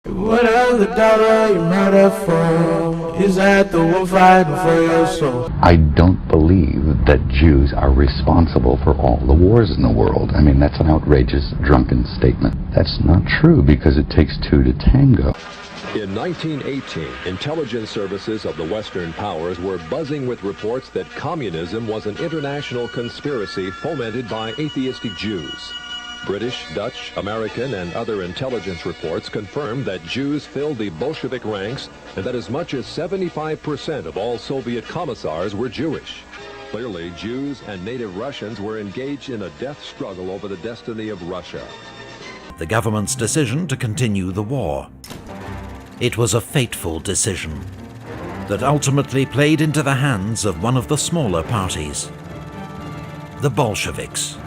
Whatever the dollar you murder for, is that the one fighting for your soul? I don't believe that Jews are responsible for all the wars in the world. I mean, that's an outrageous, drunken statement. That's not true, because it takes two to tango. In 1918, intelligence services of the Western powers were buzzing with reports that communism was an international conspiracy fomented by atheistic Jews. British, Dutch, American, and other intelligence reports confirmed that Jews filled the Bolshevik ranks and that as much as 75% of all Soviet commissars were Jewish. Clearly, Jews and native Russians were engaged in a death struggle over the destiny of Russia. The government's decision to continue the war. It was a fateful decision that ultimately played into the hands of one of the smaller parties, the Bolsheviks.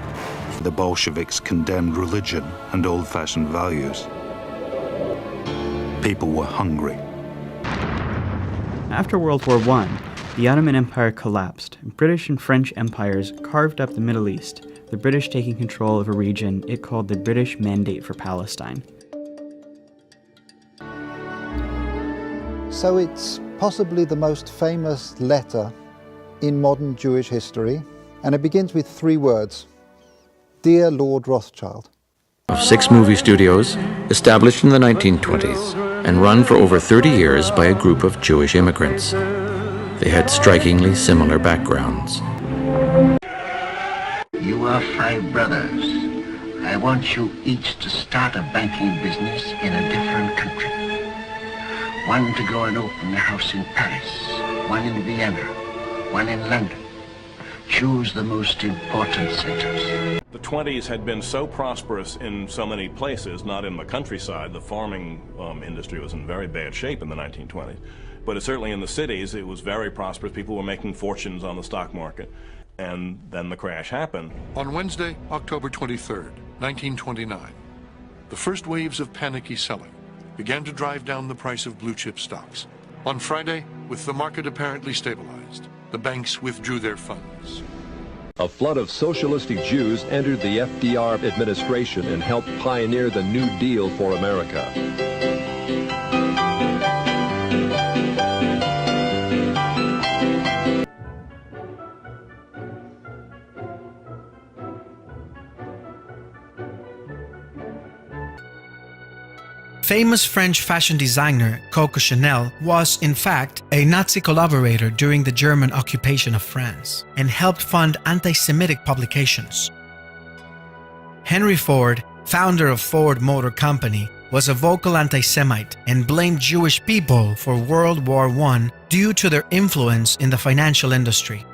The Bolsheviks condemned religion and old-fashioned values. People were hungry. After World War I, the Ottoman Empire collapsed, and British and French empires carved up the Middle East, the British taking control of a region it called the British Mandate for Palestine. So it's possibly the most famous letter in modern Jewish history, and it begins with three words: Dear Lord Rothschild. Of 6 movie studios established in the 1920s and run for over 30 years by a group of Jewish immigrants. They had strikingly similar backgrounds. You are 5 brothers. I want you each to start a banking business in a different country. One to go and open a house in Paris, one in Vienna, one in London. Choose the most important centers. The 20s had been so prosperous in so many places, not in the countryside. The farming industry was in very bad shape in the 1920s. But certainly in the cities, it was very prosperous. People were making fortunes on the stock market. And then the crash happened. On Wednesday, October 23rd, 1929, the first waves of panicky selling began to drive down the price of blue-chip stocks. On Friday, with the market apparently stabilized, the banks withdrew their funds. A flood of socialistic Jews entered the FDR administration and helped pioneer the New Deal for America. Famous French fashion designer Coco Chanel was, in fact, a Nazi collaborator during the German occupation of France and helped fund anti-Semitic publications. Henry Ford, founder of Ford Motor Company, was a vocal anti-Semite and blamed Jewish people for World War I due to their influence in the financial industry.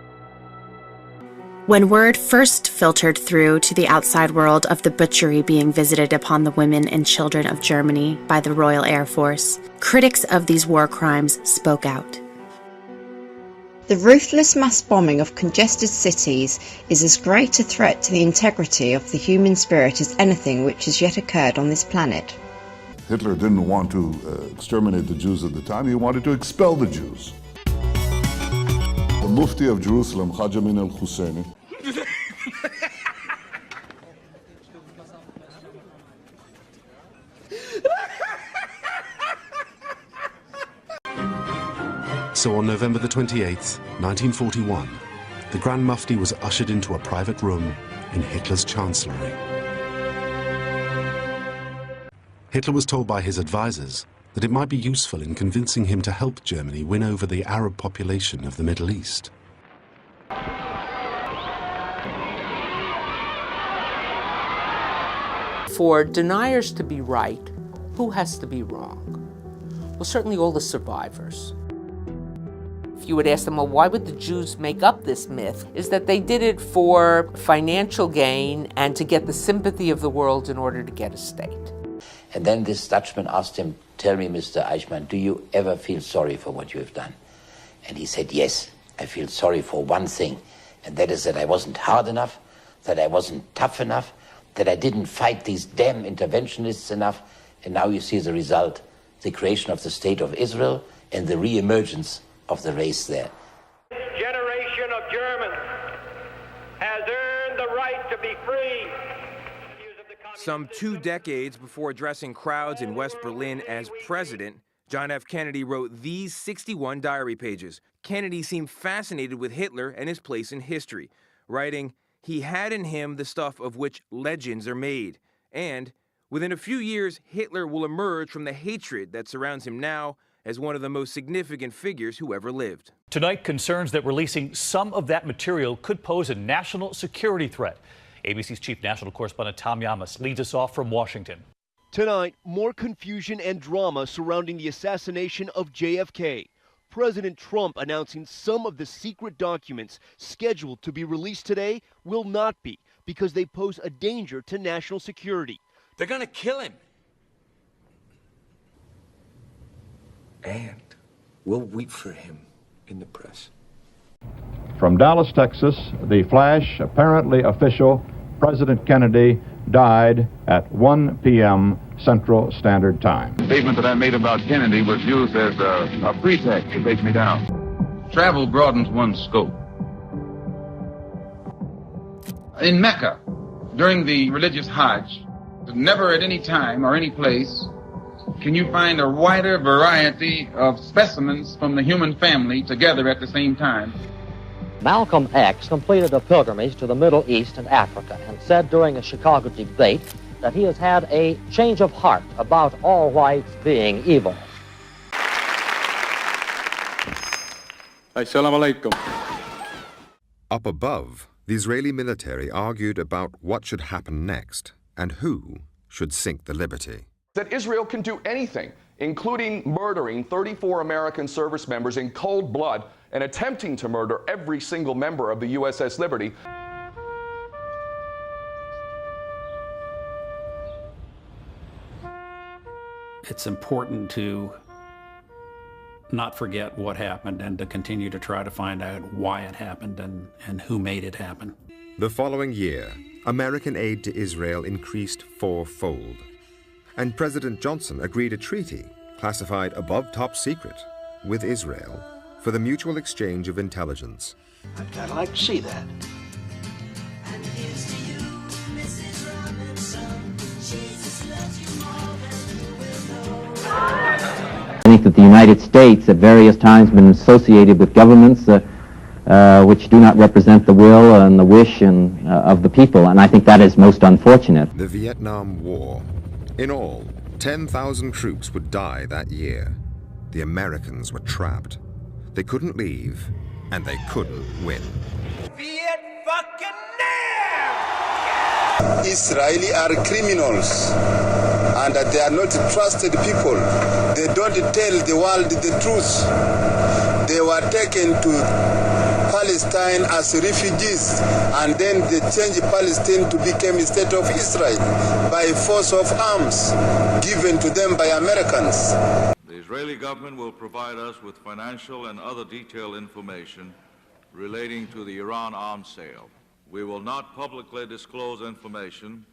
When word first filtered through to the outside world of the butchery being visited upon the women and children of Germany by the Royal Air Force, critics of these war crimes spoke out. The ruthless mass bombing of congested cities is as great a threat to the integrity of the human spirit as anything which has yet occurred on this planet. Hitler didn't want to exterminate the Jews at the time, he wanted to expel the Jews. The Mufti of Jerusalem, Haj Amin al-Husseini, So on November the 28th, 1941, the Grand Mufti was ushered into a private room in Hitler's chancellery. Hitler was told by his advisors that it might be useful in convincing him to help Germany win over the Arab population of the Middle East. For deniers to be right, who has to be wrong? Well, certainly all the survivors. If you would ask them, well, why would the Jews make up this myth? Is that they did it for financial gain and to get the sympathy of the world in order to get a state. And then this Dutchman asked him, tell me, Mr. Eichmann, do you ever feel sorry for what you have done? And he said, yes, I feel sorry for one thing, and that is that I wasn't hard enough, that I wasn't tough enough, that I didn't fight these damn interventionists enough, and now you see the result, the creation of the State of Israel and the re-emergence of the race there. This generation of Germans has earned the right to be free. Some 2 decades before addressing crowds in West Berlin as president, John F. Kennedy wrote these 61 diary pages. Kennedy seemed fascinated with Hitler and his place in history, writing, "He had in him the stuff of which legends are made," and within a few years, Hitler will emerge from the hatred that surrounds him now as one of the most significant figures who ever lived. Tonight, concerns that releasing some of that material could pose a national security threat. ABC's chief national correspondent Tom Yamas leads us off from Washington. Tonight, more confusion and drama surrounding the assassination of JFK. President Trump announcing some of the secret documents scheduled to be released today will not be because they pose a danger to national security. They're gonna kill him. And we'll weep for him in the press. From Dallas, Texas, the flash, apparently official, President Kennedy died at 1 p.m. Central Standard Time. The statement that I made about Kennedy was used as a pretext to take me down. Travel broadens one's scope. In Mecca, during the religious Hajj, never at any time or any place can you find a wider variety of specimens from the human family together at the same time. Malcolm X completed a pilgrimage to the Middle East and Africa and said during a Chicago debate that he has had a change of heart about all whites being evil. Assalamu alaikum. Up above, the Israeli military argued about what should happen next and who should sink the Liberty. That Israel can do anything, including murdering 34 American service members in cold blood and attempting to murder every single member of the USS Liberty. It's important to not forget what happened and to continue to try to find out why it happened and who made it happen. The following year, American aid to Israel increased fourfold, and President Johnson agreed a treaty, classified above top secret, with Israel for the mutual exchange of intelligence. I'd like to see that. I think that the United States at various times been associated with governments which do not represent the will and the wish of the people, and I think that is most unfortunate. The Vietnam War. In all, 10,000 troops would die that year. The Americans were trapped. They couldn't leave, and they couldn't win. Israeli are criminals, and they are not trusted people. They don't tell the world the truth. They were taken to Palestine as refugees, and then they changed Palestine to become a state of Israel by force of arms given to them by Americans. The Israeli government will provide us with financial and other detailed information relating to the Iran arms sale. We will not publicly disclose information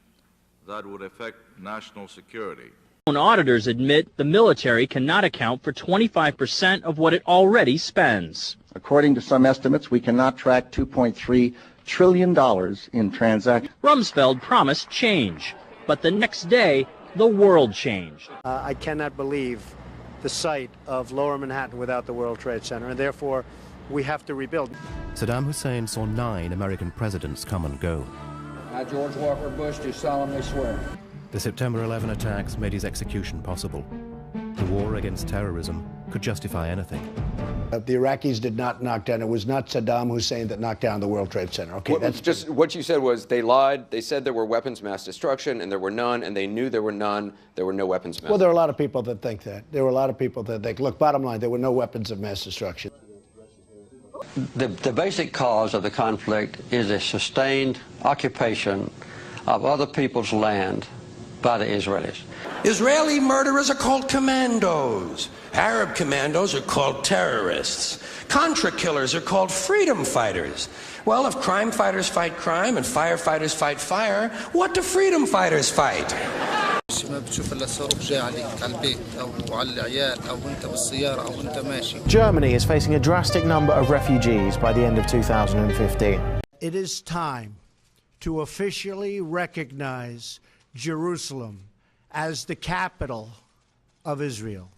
that would affect national security. Auditors admit the military cannot account for 25% of what it already spends. According to some estimates, we cannot track $2.3 trillion in transactions. Rumsfeld promised change, but the next day, the world changed. I cannot believe the sight of Lower Manhattan without the World Trade Center, and therefore we have to rebuild. Saddam Hussein saw 9 American presidents come and go. I, George Walker Bush, do solemnly swear. The September 11 attacks made his execution possible. The war against terrorism could justify anything. The Iraqis did not knock down. It was not Saddam Hussein that knocked down the World Trade Center. Okay, that's just what you said was they lied. They said there were weapons of mass destruction, and there were none, and they knew there were none. There were no weapons of mass. Well, there are a lot of people that think that. There were a lot of people that think, look, bottom line, there were no weapons of mass destruction. The basic cause of the conflict is a sustained occupation of other people's land by the Israelis. Israeli murderers are called commandos. Arab commandos are called terrorists. Contra killers are called freedom fighters. Well, if crime fighters fight crime and firefighters fight fire, what do freedom fighters fight? Germany is facing a drastic number of refugees by the end of 2015. It is time to officially recognize Jerusalem as the capital of Israel.